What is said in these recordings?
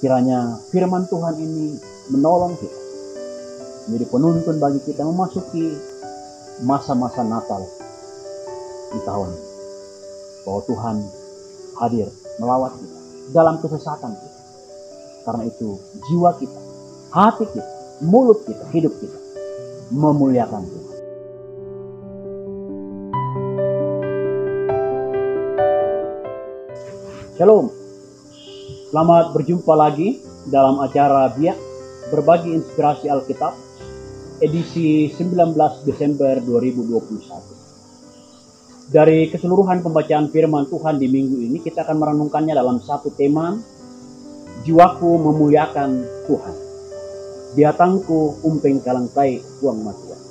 Kiranya firman Tuhan ini menolong kita, menjadi penuntun bagi kita memasuki masa-masa Natal di tahun ini. Bahwa Tuhan hadir melawat kita dalam kesesatan kita. Karena itu jiwa kita, hati kita, mulut kita, hidup kita memuliakan Tuhan. Shalom, selamat berjumpa lagi dalam acara Biak Berbagi Inspirasi Alkitab edisi 19 Desember 2021. Dari keseluruhan pembacaan firman Tuhan di minggu ini, kita akan merenungkannya dalam satu tema, jiwaku memuliakan Tuhan. Diatangku umpeng kalangkai uang matuan.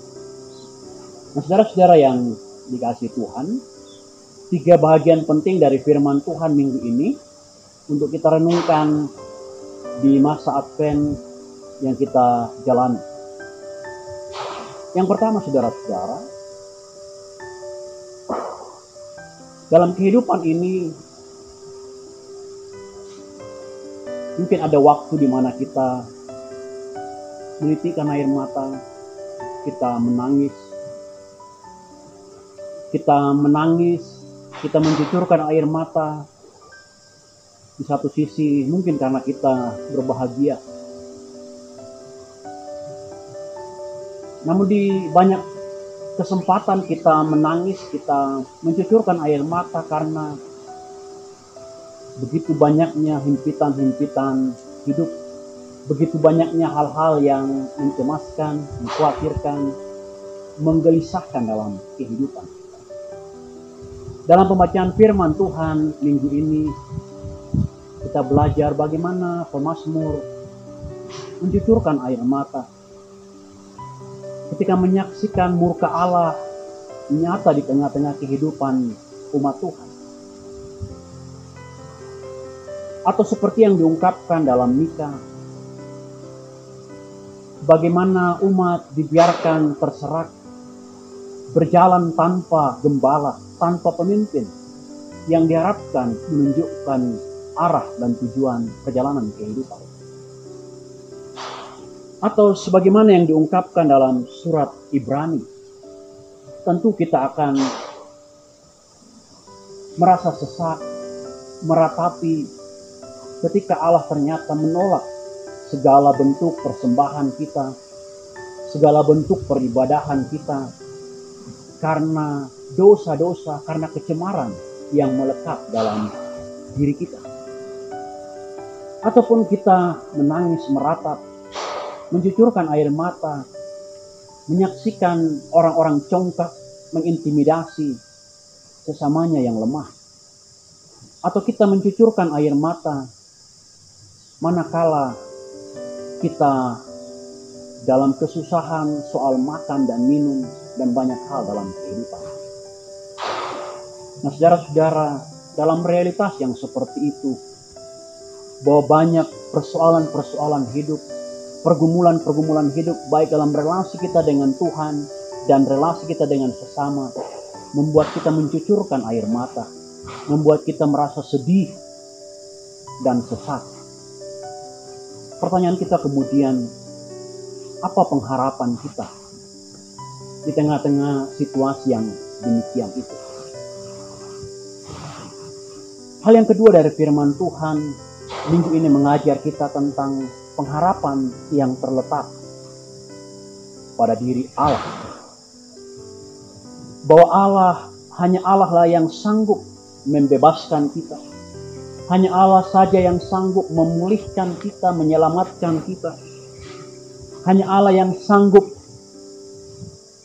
Nah, saudara-saudara yang dikasihi Tuhan, 3 bahagian penting dari firman Tuhan minggu ini untuk kita renungkan di masa Advent yang kita jalani. Yang pertama, saudara-saudara, dalam kehidupan ini mungkin ada waktu di mana kita menitikan air mata, kita menangis, kita mencucurkan air mata. Di satu sisi mungkin karena kita berbahagia. Namun di banyak kesempatan kita menangis, kita mencucurkan air mata karena begitu banyaknya himpitan-himpitan hidup, begitu banyaknya hal-hal yang mencemaskan, mengkhawatirkan, menggelisahkan dalam kehidupan. Dalam pembacaan firman Tuhan minggu ini, kita belajar bagaimana pemazmur mencucurkan air mata ketika menyaksikan murka Allah nyata di tengah-tengah kehidupan umat Tuhan. Atau seperti yang diungkapkan dalam Mika, bagaimana umat dibiarkan terserak, berjalan tanpa gembala, tanpa pemimpin yang diharapkan menunjukkan arah dan tujuan perjalanan kehidupan. Atau sebagaimana yang diungkapkan dalam surat Ibrani, tentu kita akan merasa sesak, meratapi ketika Allah ternyata menolak segala bentuk persembahan kita, segala bentuk peribadahan kita, karena dosa-dosa, karena kecemaran yang melekat dalam diri kita. Ataupun kita menangis, meratap, mencucurkan air mata, menyaksikan orang-orang congkak mengintimidasi sesamanya yang lemah. Atau kita mencucurkan air mata manakala kita dalam kesusahan soal makan dan minum dan banyak hal dalam kehidupan. Nah, saudara-saudara, dalam realitas yang seperti itu, bahwa banyak persoalan-persoalan hidup, pergumulan-pergumulan hidup, baik dalam relasi kita dengan Tuhan dan relasi kita dengan sesama, membuat kita mencucurkan air mata, membuat kita merasa sedih dan sesak. Pertanyaan kita kemudian, apa pengharapan kita di tengah-tengah situasi yang demikian itu? Hal yang kedua dari firman Tuhan minggu ini mengajar kita tentang pengharapan yang terletak pada diri Allah. Bahwa hanya Allah lah yang sanggup membebaskan kita. Hanya Allah saja yang sanggup memulihkan kita, menyelamatkan kita. Hanya Allah yang sanggup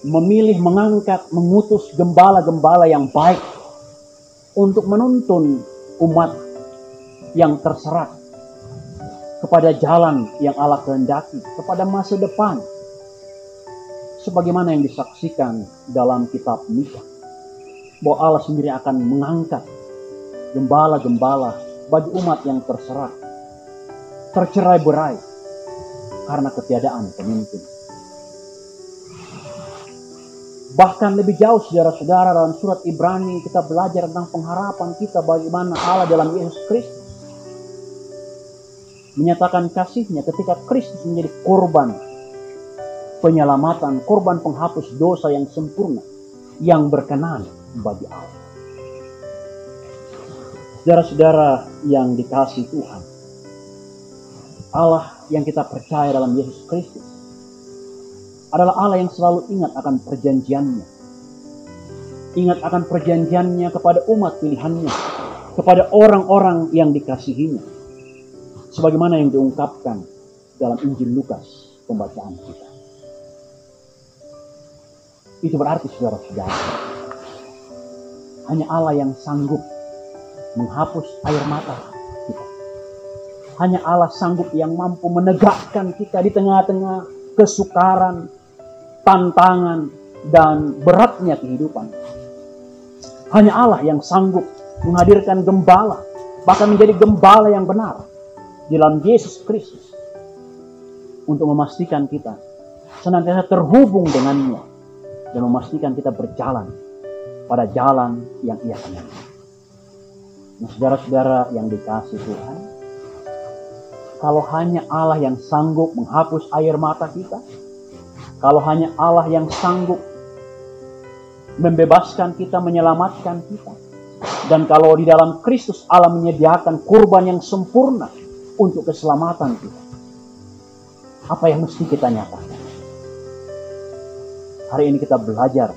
memilih, mengangkat, mengutus gembala-gembala yang baik untuk menuntun umat yang terserak kepada jalan yang Allah kehendaki, kepada masa depan. Sebagaimana yang disaksikan dalam kitab Mika, bahwa Allah sendiri akan mengangkat gembala-gembala bagi umat yang terserak, tercerai-berai karena ketiadaan pemimpin. Bahkan lebih jauh, saudara-saudara, dalam surat Ibrani kita belajar tentang pengharapan kita bagaimana Allah dalam Yesus Kristus menyatakan kasihnya ketika Kristus menjadi korban penyelamatan, korban penghapus dosa yang sempurna, yang berkenan bagi Allah. Saudara-saudara yang dikasihi Tuhan, Allah yang kita percaya dalam Yesus Kristus adalah Allah yang selalu ingat akan perjanjiannya. Ingat akan perjanjiannya kepada umat pilihannya, kepada orang-orang yang dikasihinya. Sebagaimana yang diungkapkan dalam Injil Lukas pembacaan kita. Itu berarti saudara-saudara, hanya Allah yang sanggup menghapus air mata kita. Hanya Allah sanggup yang mampu menegakkan kita di tengah-tengah kesukaran, tantangan, dan beratnya kehidupan. Hanya Allah yang sanggup menghadirkan gembala, bahkan menjadi gembala yang benar di dalam Yesus Kristus, untuk memastikan kita senantiasa terhubung dengannya dan memastikan kita berjalan pada jalan yang Ia kehendaki. Nah, saudara-saudara yang dikasihi Tuhan, kalau hanya Allah yang sanggup menghapus air mata kita, kalau hanya Allah yang sanggup membebaskan kita, menyelamatkan kita, dan kalau di dalam Kristus Allah menyediakan kurban yang sempurna untuk keselamatan kita, apa yang mesti kita nyatakan? Hari ini kita belajar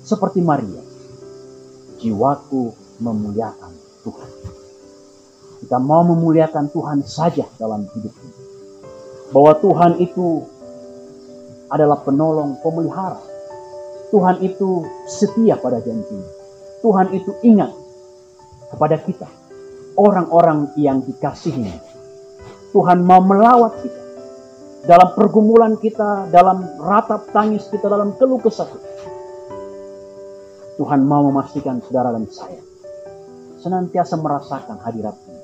seperti Maria, jiwaku memuliakan Tuhan. Kita mau memuliakan Tuhan saja dalam hidup ini. Bahwa Tuhan itu adalah penolong, pemelihara. Tuhan itu setia pada janjinya. Tuhan itu ingat kepada kita, orang-orang yang dikasihinya. Tuhan mau melawat kita dalam pergumulan kita, dalam ratap tangis kita, dalam keluh kesah kita. Tuhan mau memastikan saudara dan saya senantiasa merasakan hadirat-Nya,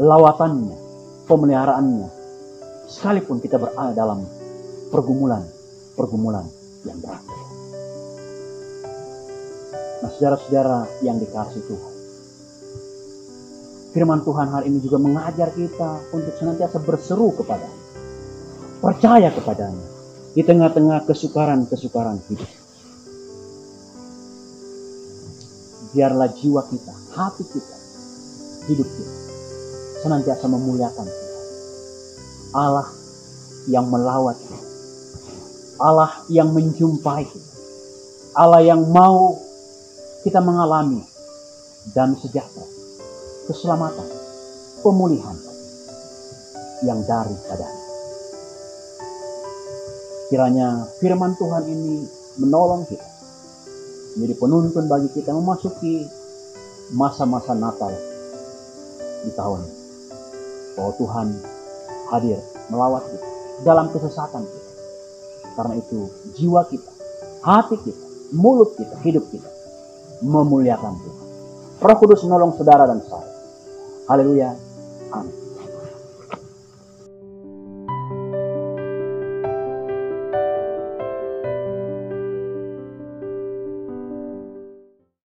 lawatannya, pemeliharaannya, sekalipun kita berada dalam pergumulan yang berat. Nah, saudara-saudara yang dikasihi Tuhan, firman Tuhan hari ini juga mengajar kita untuk senantiasa berseru kepada-Nya, percaya kepada-Nya di tengah-tengah kesukaran-kesukaran hidup. Biarlah jiwa kita, hati kita, hidup kita senantiasa memuliakan Tuhan. Allah yang melawat kita, Allah yang menjumpai kita, Allah yang mau kita mengalami damai sejahtera, keselamatan, pemulihan yang daripadanya. Kiranya firman Tuhan ini menolong kita, menjadi penuntun bagi kita memasuki masa-masa Natal di tahun ini. Bahwa Tuhan hadir melawat kita dalam kesesatan kita. Karena itu jiwa kita, hati kita, mulut kita, hidup kita memuliakan Tuhan. Roh Kudus menolong saudara dan saya. Haleluya. Amin.